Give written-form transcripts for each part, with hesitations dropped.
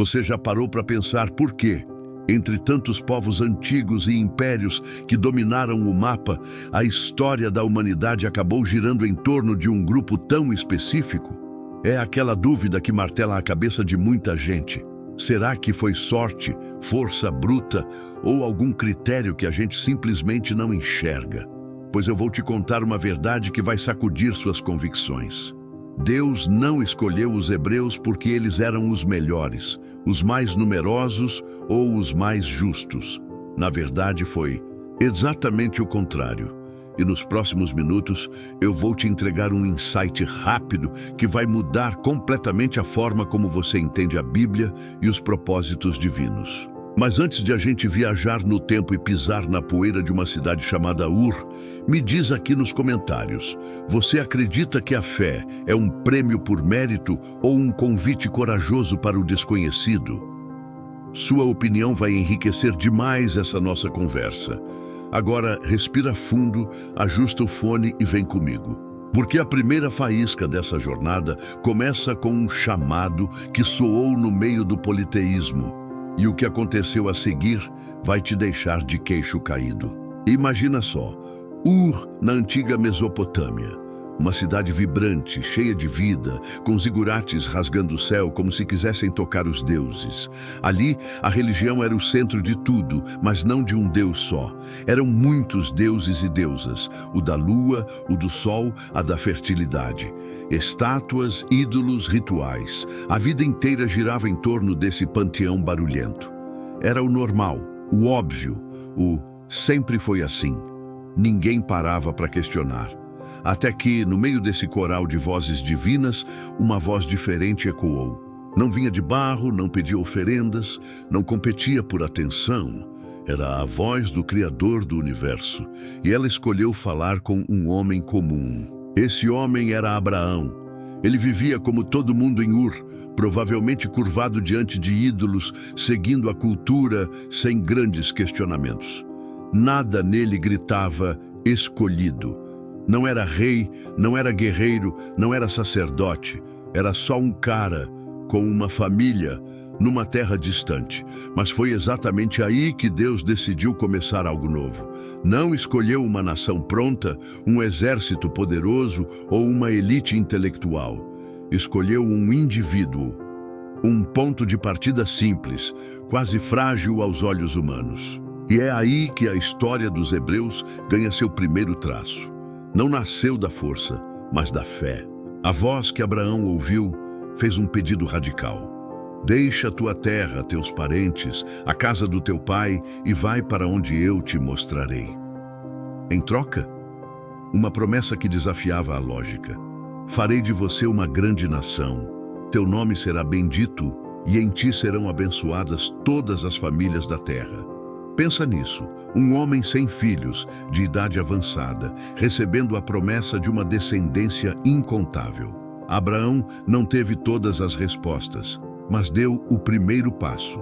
Você já parou para pensar por quê? Entre tantos povos antigos e impérios que dominaram o mapa, a história da humanidade acabou girando em torno de um grupo tão específico? É aquela dúvida que martela a cabeça de muita gente. Será que foi sorte, força bruta ou algum critério que a gente simplesmente não enxerga? Pois eu vou te contar uma verdade que vai sacudir suas convicções. Deus não escolheu os hebreus porque eles eram os melhores, os mais numerosos ou os mais justos. Na verdade, foi exatamente o contrário. E nos próximos minutos eu vou te entregar um insight rápido que vai mudar completamente a forma como você entende a Bíblia e os propósitos divinos. Mas antes de a gente viajar no tempo e pisar na poeira de uma cidade chamada Ur, me diz aqui nos comentários, você acredita que a fé é um prêmio por mérito ou um convite corajoso para o desconhecido? Sua opinião vai enriquecer demais essa nossa conversa. Agora, respira fundo, ajusta o fone e vem comigo. Porque a primeira faísca dessa jornada começa com um chamado que soou no meio do politeísmo. E o que aconteceu a seguir vai te deixar de queixo caído. Imagina só, Ur, na antiga Mesopotâmia. Uma cidade vibrante, cheia de vida, com zigurates rasgando o céu como se quisessem tocar os deuses. Ali, a religião era o centro de tudo, mas não de um deus só. Eram muitos deuses e deusas, o da lua, o do sol, a da fertilidade. Estátuas, ídolos, rituais. A vida inteira girava em torno desse panteão barulhento. Era o normal, o óbvio, o sempre foi assim. Ninguém parava para questionar. Até que, no meio desse coral de vozes divinas, uma voz diferente ecoou. Não vinha de barro, não pedia oferendas, não competia por atenção. Era a voz do Criador do Universo, e ela escolheu falar com um homem comum. Esse homem era Abraão. Ele vivia como todo mundo em Ur, provavelmente curvado diante de ídolos, seguindo a cultura sem grandes questionamentos. Nada nele gritava escolhido. Não era rei, não era guerreiro, não era sacerdote. Era só um cara com uma família numa terra distante. Mas foi exatamente aí que Deus decidiu começar algo novo. Não escolheu uma nação pronta, um exército poderoso ou uma elite intelectual. Escolheu um indivíduo, um ponto de partida simples, quase frágil aos olhos humanos. E é aí que a história dos hebreus ganha seu primeiro traço. Não nasceu da força, mas da fé. A voz que Abraão ouviu fez um pedido radical. Deixa a tua terra, teus parentes, a casa do teu pai e vai para onde eu te mostrarei. Em troca, uma promessa que desafiava a lógica. Farei de você uma grande nação. Teu nome será bendito e em ti serão abençoadas todas as famílias da terra. Pensa nisso, um homem sem filhos, de idade avançada, recebendo a promessa de uma descendência incontável. Abraão não teve todas as respostas, mas deu o primeiro passo.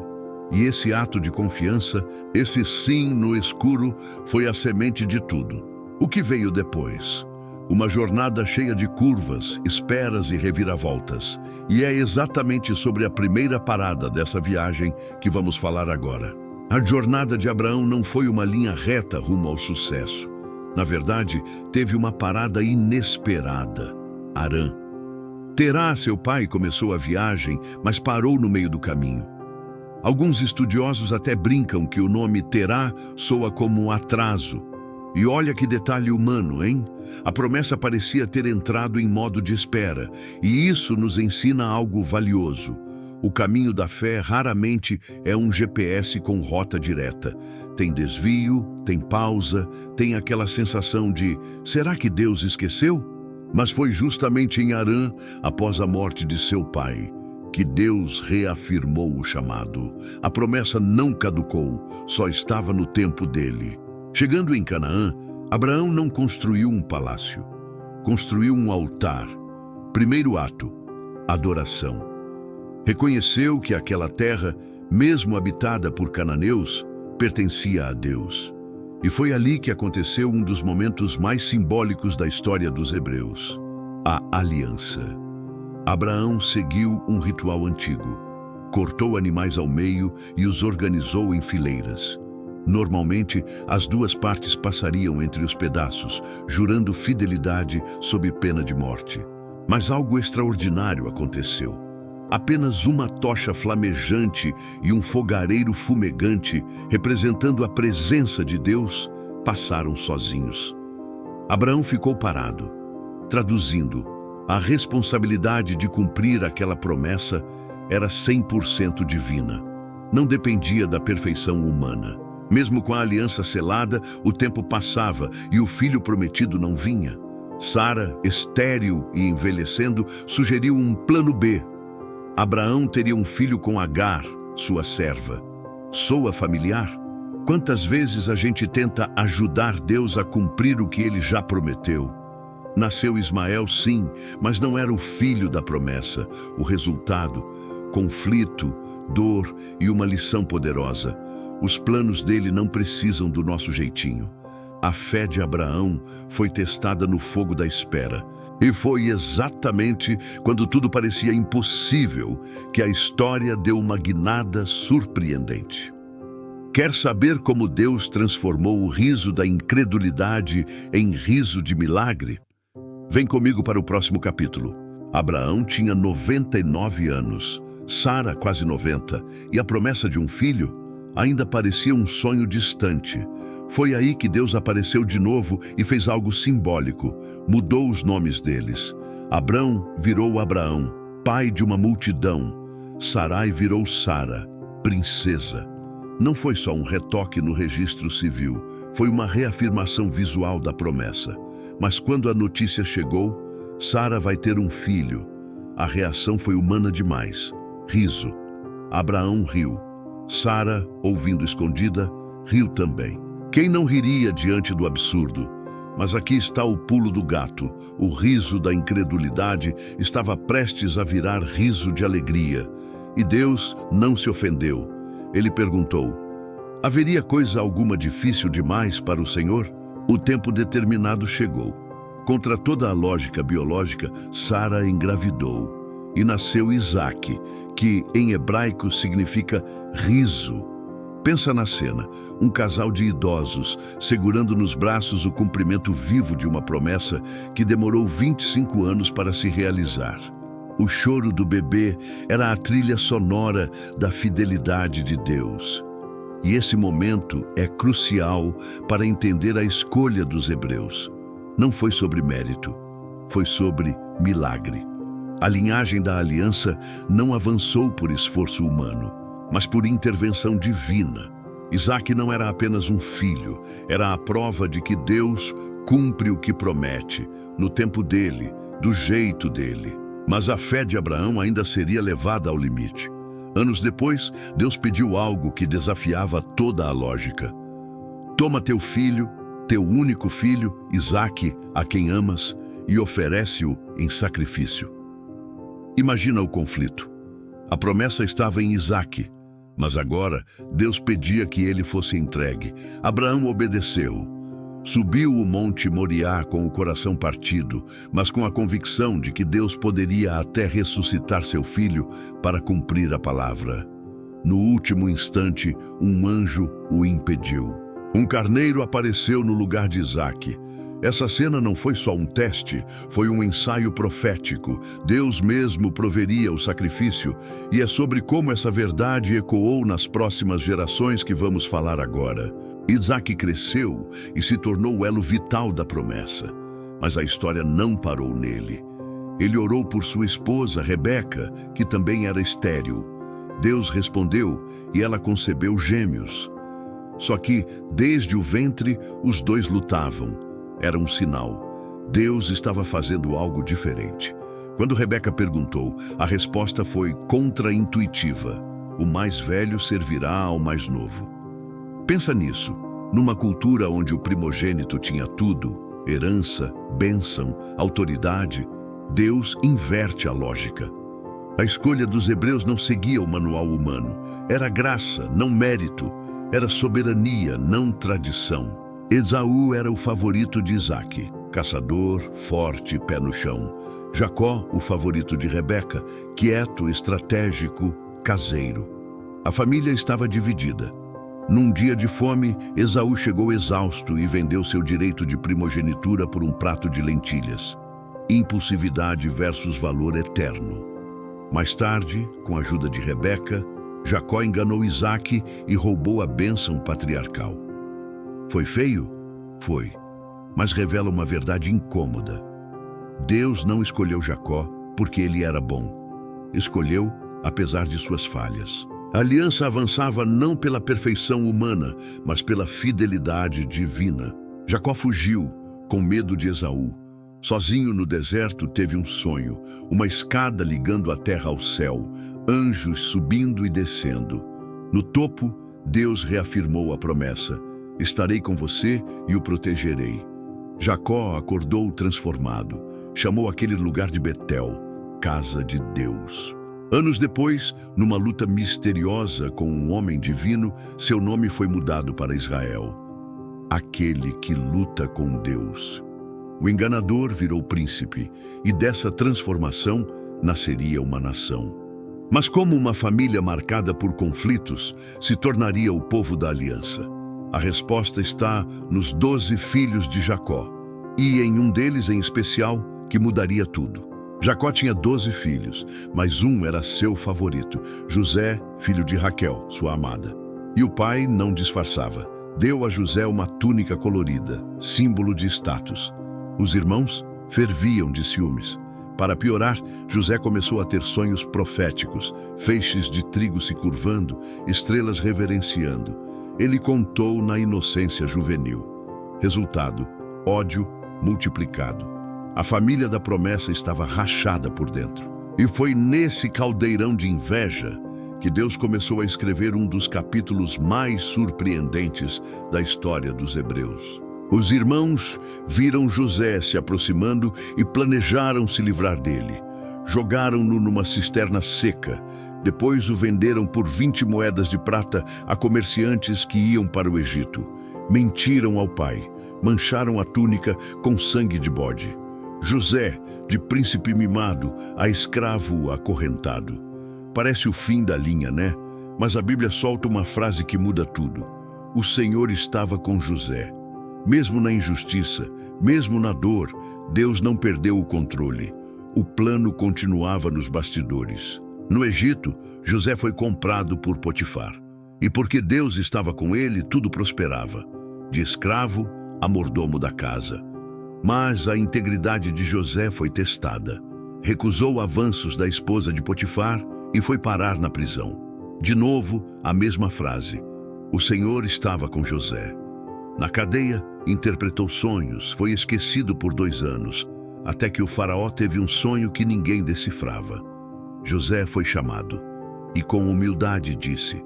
E esse ato de confiança, esse sim no escuro, foi a semente de tudo. O que veio depois? Uma jornada cheia de curvas, esperas e reviravoltas. E é exatamente sobre a primeira parada dessa viagem que vamos falar agora. A jornada de Abraão não foi uma linha reta rumo ao sucesso. Na verdade, teve uma parada inesperada. Harã. Terá, seu pai, começou a viagem, mas parou no meio do caminho. Alguns estudiosos até brincam que o nome Terá soa como um atraso. E olha que detalhe humano, hein? A promessa parecia ter entrado em modo de espera, e isso nos ensina algo valioso. O caminho da fé raramente é um GPS com rota direta. Tem desvio, tem pausa, tem aquela sensação de será que Deus esqueceu? Mas foi justamente em Harã, após a morte de seu pai, que Deus reafirmou o chamado. A promessa não caducou, só estava no tempo dele. Chegando em Canaã, Abraão não construiu um palácio, construiu um altar. Primeiro ato, adoração. Reconheceu que aquela terra, mesmo habitada por cananeus, pertencia a Deus. E foi ali que aconteceu um dos momentos mais simbólicos da história dos hebreus, a aliança. Abraão seguiu um ritual antigo. cortou animais ao meio e os organizou em fileiras. Normalmente, as duas partes passariam entre os pedaços, jurando fidelidade sob pena de morte. Mas algo extraordinário aconteceu. Apenas uma tocha flamejante e um fogareiro fumegante, representando a presença de Deus, passaram sozinhos. Abraão ficou parado. Traduzindo, a responsabilidade de cumprir aquela promessa era 100% divina. Não dependia da perfeição humana. Mesmo com a aliança selada, o tempo passava e o filho prometido não vinha. Sara, estéril e envelhecendo, sugeriu um plano B. Abraão teria um filho com Agar, sua serva. Soa familiar? Quantas vezes a gente tenta ajudar Deus a cumprir o que ele já prometeu? Nasceu Ismael, sim, mas não era o filho da promessa. O resultado: conflito, dor e uma lição poderosa. Os planos dele não precisam do nosso jeitinho. A fé de Abraão foi testada no fogo da espera. E foi exatamente quando tudo parecia impossível que a história deu uma guinada surpreendente. Quer saber como Deus transformou o riso da incredulidade em riso de milagre? Vem comigo para o próximo capítulo. Abraão tinha 99 anos, Sara quase 90, e a promessa de um filho ainda parecia um sonho distante. Foi aí que Deus apareceu de novo e fez algo simbólico. Mudou os nomes deles. Abrão virou Abraão, pai de uma multidão. Sarai virou Sara, princesa. Não foi só um retoque no registro civil, foi uma reafirmação visual da promessa. Mas quando a notícia chegou, Sara vai ter um filho. A reação foi humana demais. Riso. Abraão riu. Sara, ouvindo escondida, riu também. Quem não riria diante do absurdo? Mas aqui está o pulo do gato. O riso da incredulidade estava prestes a virar riso de alegria. E Deus não se ofendeu. Ele perguntou: haveria coisa alguma difícil demais para o Senhor? O tempo determinado chegou. Contra toda a lógica biológica, Sara engravidou. E nasceu Isaque, que em hebraico significa riso. Pensa na cena, um casal de idosos segurando nos braços o cumprimento vivo de uma promessa que demorou 25 anos para se realizar. O choro do bebê era a trilha sonora da fidelidade de Deus. E esse momento é crucial para entender a escolha dos hebreus. Não foi sobre mérito, foi sobre milagre. A linhagem da aliança não avançou por esforço humano, mas por intervenção divina. Isaque não era apenas um filho, era a prova de que Deus cumpre o que promete, no tempo dele, do jeito dele. Mas a fé de Abraão ainda seria levada ao limite. Anos depois, Deus pediu algo que desafiava toda a lógica. Toma teu filho, teu único filho, Isaque, a quem amas, e oferece-o em sacrifício. Imagina o conflito. A promessa estava em Isaque, mas agora Deus pedia que ele fosse entregue. Abraão obedeceu. Subiu o monte Moriá com o coração partido, mas com a convicção de que Deus poderia até ressuscitar seu filho para cumprir a palavra. No último instante, um anjo o impediu. Um carneiro apareceu no lugar de Isaque. Essa cena não foi só um teste, foi um ensaio profético. Deus mesmo proveria o sacrifício, e é sobre como essa verdade ecoou nas próximas gerações que vamos falar agora. Isaque cresceu e se tornou o elo vital da promessa, mas a história não parou nele. Ele orou por sua esposa, Rebeca, que também era estéril. Deus respondeu e ela concebeu gêmeos. Só que, desde o ventre, os dois lutavam. Era um sinal. Deus estava fazendo algo diferente. Quando Rebeca perguntou, a resposta foi contraintuitiva. O mais velho servirá ao mais novo. Pensa nisso. Numa cultura onde o primogênito tinha tudo, herança, bênção, autoridade, Deus inverte a lógica. A escolha dos hebreus não seguia o manual humano. Era graça, não mérito. Era soberania, não tradição. Esaú era o favorito de Isaque, caçador, forte, pé no chão. Jacó, o favorito de Rebeca, quieto, estratégico, caseiro. A família estava dividida. Num dia de fome, Esaú chegou exausto e vendeu seu direito de primogenitura por um prato de lentilhas. Impulsividade versus valor eterno. Mais tarde, com a ajuda de Rebeca, Jacó enganou Isaque e roubou a bênção patriarcal. Foi feio? Foi. Mas revela uma verdade incômoda. Deus não escolheu Jacó porque ele era bom. Escolheu apesar de suas falhas. A aliança avançava não pela perfeição humana, mas pela fidelidade divina. Jacó fugiu, com medo de Esaú. Sozinho no deserto teve um sonho, uma escada ligando a terra ao céu, anjos subindo e descendo. No topo, Deus reafirmou a promessa: estarei com você e o protegerei. Jacó acordou transformado. Chamou aquele lugar de Betel, casa de Deus. Anos depois, numa luta misteriosa com um homem divino, seu nome foi mudado para Israel. Aquele que luta com Deus. O enganador virou príncipe, e dessa transformação nasceria uma nação. Mas como uma família marcada por conflitos se tornaria o povo da aliança? A resposta está nos 12 filhos de Jacó, e em um deles em especial, que mudaria tudo. Jacó tinha 12 filhos, mas um era seu favorito, José, filho de Raquel, sua amada. E o pai não disfarçava. Deu a José uma túnica colorida, símbolo de status. Os irmãos ferviam de ciúmes. Para piorar, José começou a ter sonhos proféticos, feixes de trigo se curvando, estrelas reverenciando. Ele contou na inocência juvenil. Resultado: ódio multiplicado. A família da promessa estava rachada por dentro. E foi nesse caldeirão de inveja que Deus começou a escrever um dos capítulos mais surpreendentes da história dos Hebreus. Os irmãos viram José se aproximando e planejaram se livrar dele. Jogaram-no numa cisterna seca. Depois o venderam por 20 moedas de prata a comerciantes que iam para o Egito. Mentiram ao pai. Mancharam a túnica com sangue de bode. José, de príncipe mimado, a escravo acorrentado. Parece o fim da linha, né? Mas a Bíblia solta uma frase que muda tudo. O Senhor estava com José. Mesmo na injustiça, mesmo na dor, Deus não perdeu o controle. O plano continuava nos bastidores. No Egito, José foi comprado por Potifar. E porque Deus estava com ele, tudo prosperava. De escravo a mordomo da casa. Mas a integridade de José foi testada. Recusou avanços da esposa de Potifar e foi parar na prisão. De novo, a mesma frase. O Senhor estava com José. Na cadeia, interpretou sonhos, foi esquecido por 2 anos, até que o faraó teve um sonho que ninguém decifrava. José foi chamado e com humildade disse: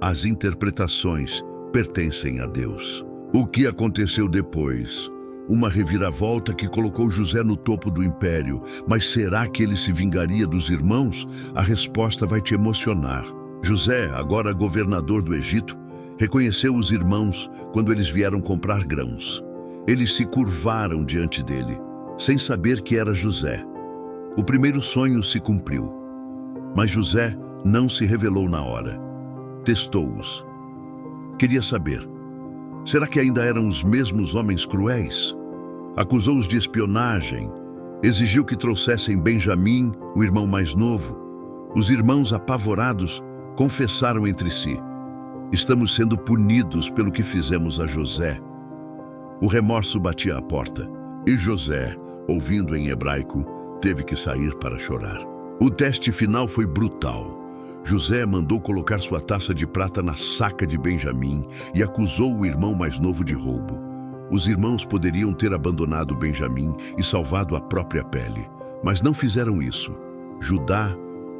as interpretações pertencem a Deus. O que aconteceu depois? Uma reviravolta que colocou José no topo do império. Mas será que ele se vingaria dos irmãos? A resposta vai te emocionar. José, agora governador do Egito, reconheceu os irmãos quando eles vieram comprar grãos. Eles se curvaram diante dele, sem saber que era José. O primeiro sonho se cumpriu. Mas José não se revelou na hora. Testou-os. Queria saber: será que ainda eram os mesmos homens cruéis? Acusou-os de espionagem. Exigiu que trouxessem Benjamim, o irmão mais novo. Os irmãos, apavorados, confessaram entre si: estamos sendo punidos pelo que fizemos a José. O remorso batia à porta. E José, ouvindo em hebraico, teve que sair para chorar. O teste final foi brutal. José mandou colocar sua taça de prata na saca de Benjamim e acusou o irmão mais novo de roubo. Os irmãos poderiam ter abandonado Benjamim e salvado a própria pele, mas não fizeram isso. Judá,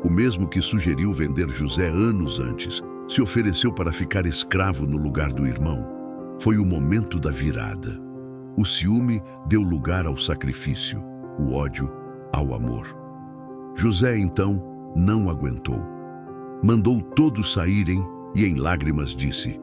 o mesmo que sugeriu vender José anos antes, se ofereceu para ficar escravo no lugar do irmão. Foi o momento da virada. O ciúme deu lugar ao sacrifício, o ódio ao amor. José, então, não aguentou. Mandou todos saírem e em lágrimas disse: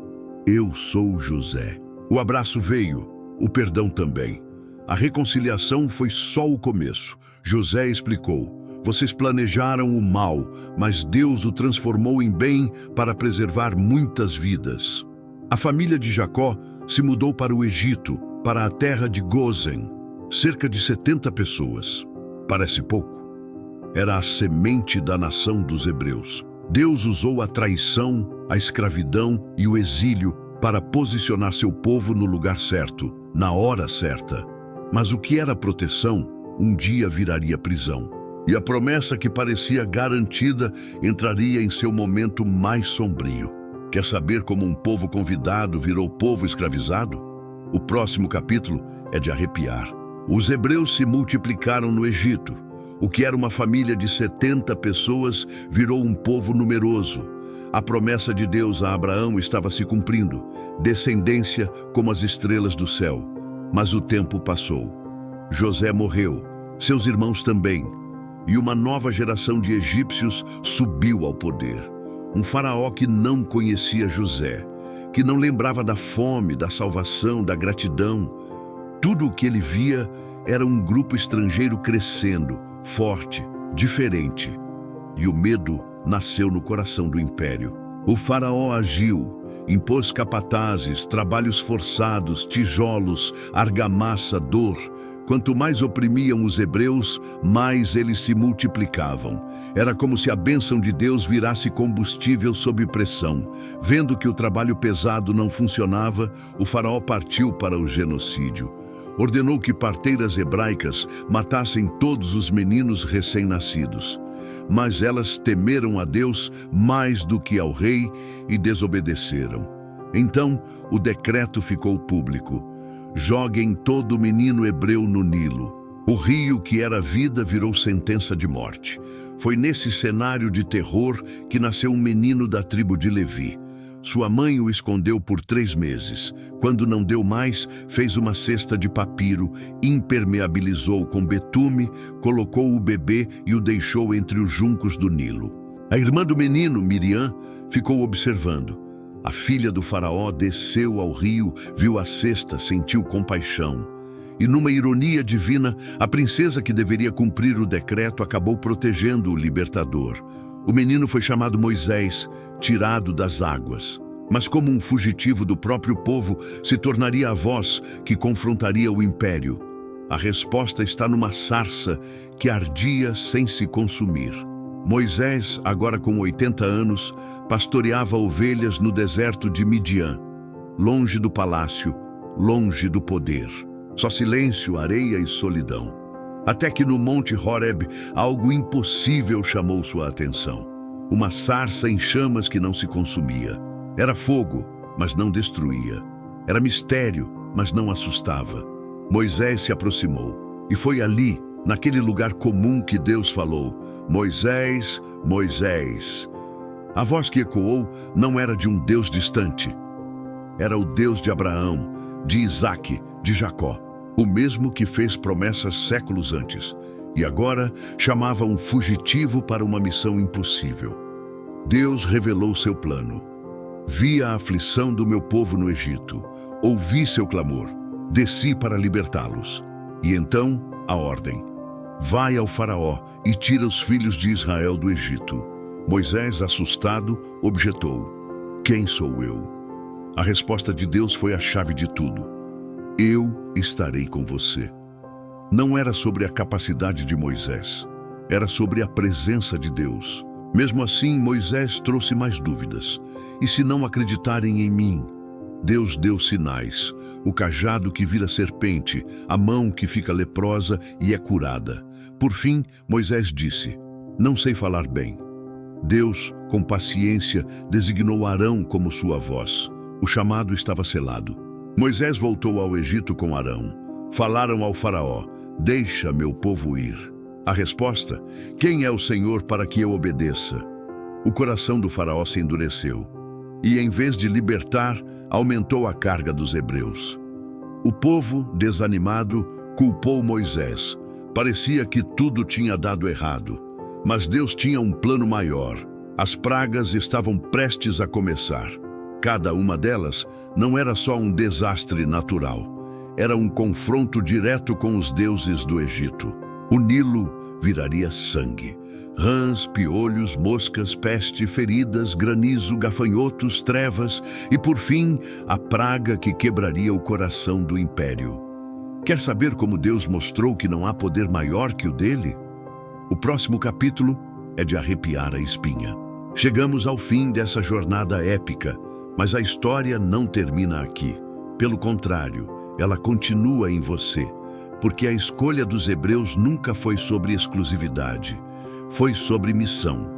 eu sou José. O abraço veio, o perdão também. A reconciliação foi só o começo. José explicou: Vocês planejaram o mal, mas Deus o transformou em bem para preservar muitas vidas. A família de Jacó se mudou para o Egito, para a terra de Gósen. Cerca de 70 pessoas. Parece pouco. Era a semente da nação dos hebreus. Deus usou a traição, a escravidão e o exílio para posicionar seu povo no lugar certo, na hora certa. Mas o que era proteção, um dia viraria prisão. E a promessa que parecia garantida entraria em seu momento mais sombrio. Quer saber como um povo convidado virou povo escravizado? O próximo capítulo é de arrepiar. Os hebreus se multiplicaram no Egito. O que era uma família de 70 pessoas virou um povo numeroso. A promessa de Deus a Abraão estava se cumprindo, descendência como as estrelas do céu. Mas o tempo passou. José morreu, seus irmãos também, e uma nova geração de egípcios subiu ao poder. Um faraó que não conhecia José, que não lembrava da fome, da salvação, da gratidão. Tudo o que ele via era um grupo estrangeiro crescendo, forte, diferente. E o medo nasceu no coração do império. O faraó agiu, impôs capatazes, trabalhos forçados, tijolos, argamassa, dor. Quanto mais oprimiam os hebreus, mais eles se multiplicavam. Era como se a bênção de Deus virasse combustível sob pressão. Vendo que o trabalho pesado não funcionava, o faraó partiu para o genocídio. Ordenou que parteiras hebraicas matassem todos os meninos recém-nascidos. Mas elas temeram a Deus mais do que ao rei e desobedeceram. Então, o decreto ficou público. Joguem todo menino hebreu no Nilo. O rio que era vida virou sentença de morte. Foi nesse cenário de terror que nasceu um menino da tribo de Levi. Sua mãe o escondeu por 3 meses. Quando não deu mais, fez uma cesta de papiro, impermeabilizou com betume, colocou o bebê e o deixou entre os juncos do Nilo. A irmã do menino, Miriam, ficou observando. A filha do faraó desceu ao rio, viu a cesta, sentiu compaixão. E numa ironia divina, a princesa que deveria cumprir o decreto acabou protegendo o libertador. O menino foi chamado Moisés, tirado das águas. Mas como um fugitivo do próprio povo, se tornaria a voz que confrontaria o império. A resposta está numa sarça que ardia sem se consumir. Moisés, agora com 80 anos, pastoreava ovelhas no deserto de Midian, longe do palácio, longe do poder. Só silêncio, areia e solidão. Até que no Monte Horeb, algo impossível chamou sua atenção. Uma sarça em chamas que não se consumia. Era fogo, mas não destruía. Era mistério, mas não assustava. Moisés se aproximou, e foi ali, naquele lugar comum, que Deus falou: Moisés, Moisés. A voz que ecoou não era de um Deus distante. Era o Deus de Abraão, de Isaque, de Jacó. O mesmo que fez promessas séculos antes, e agora chamava um fugitivo para uma missão impossível. Deus revelou seu plano. Vi a aflição do meu povo no Egito, ouvi seu clamor, desci para libertá-los. E então, a ordem: vai ao faraó e tira os filhos de Israel do Egito. Moisés, assustado, objetou: quem sou eu? A resposta de Deus foi a chave de tudo. Eu estarei com você. Não era sobre a capacidade de Moisés, era sobre a presença de Deus. Mesmo assim, Moisés trouxe mais dúvidas. E se não acreditarem em mim? Deus deu sinais: o cajado que vira serpente, a mão que fica leprosa e é curada. Por fim, Moisés disse: não sei falar bem. Deus, com paciência, designou Arão como sua voz. O chamado estava selado. Moisés voltou ao Egito com Arão. Falaram ao faraó: deixa meu povo ir. A resposta: quem é o Senhor para que eu obedeça? O coração do faraó se endureceu. E em vez de libertar, aumentou a carga dos hebreus. O povo, desanimado, culpou Moisés. Parecia que tudo tinha dado errado. Mas Deus tinha um plano maior. As pragas estavam prestes a começar. Cada uma delas não era só um desastre natural. Era um confronto direto com os deuses do Egito. O Nilo, viraria sangue. Rãs, piolhos, moscas, peste, feridas, granizo, gafanhotos, trevas e, por fim, a praga que quebraria o coração do império. Quer saber como Deus mostrou que não há poder maior que o dele? O próximo capítulo é de arrepiar a espinha. Chegamos ao fim dessa jornada épica, mas a história não termina aqui. Pelo contrário, ela continua em você, porque a escolha dos hebreus nunca foi sobre exclusividade, foi sobre missão.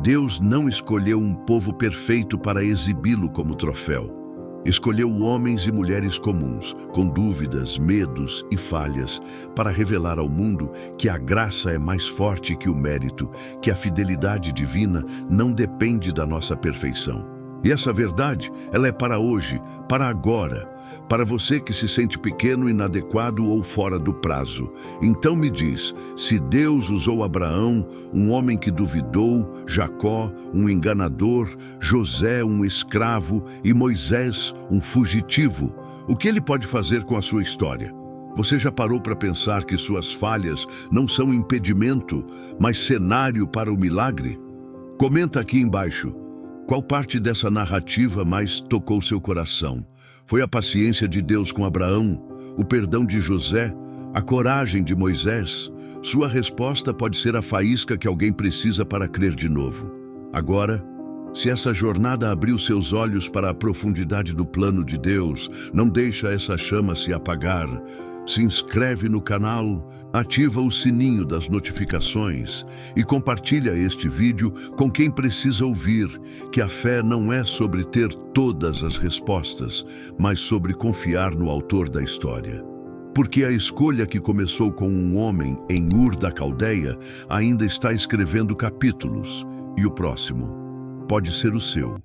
Deus não escolheu um povo perfeito para exibi-lo como troféu. Escolheu homens e mulheres comuns, com dúvidas, medos e falhas, para revelar ao mundo que a graça é mais forte que o mérito, que a fidelidade divina não depende da nossa perfeição. E essa verdade, ela é para hoje, para agora, para você que se sente pequeno, inadequado ou fora do prazo. Então me diz, se Deus usou Abraão, um homem que duvidou, Jacó, um enganador, José, um escravo e Moisés, um fugitivo, o que ele pode fazer com a sua história? Você já parou para pensar que suas falhas não são impedimento, mas cenário para o milagre? Comenta aqui embaixo. Qual parte dessa narrativa mais tocou seu coração? Foi a paciência de Deus com Abraão, o perdão de José, a coragem de Moisés? Sua resposta pode ser a faísca que alguém precisa para crer de novo. Agora, se essa jornada abriu seus olhos para a profundidade do plano de Deus, não deixa essa chama se apagar. Se inscreve no canal, ativa o sininho das notificações e compartilha este vídeo com quem precisa ouvir que a fé não é sobre ter todas as respostas, mas sobre confiar no autor da história. Porque a escolha que começou com um homem em Ur da Caldeia ainda está escrevendo capítulos, e o próximo pode ser o seu.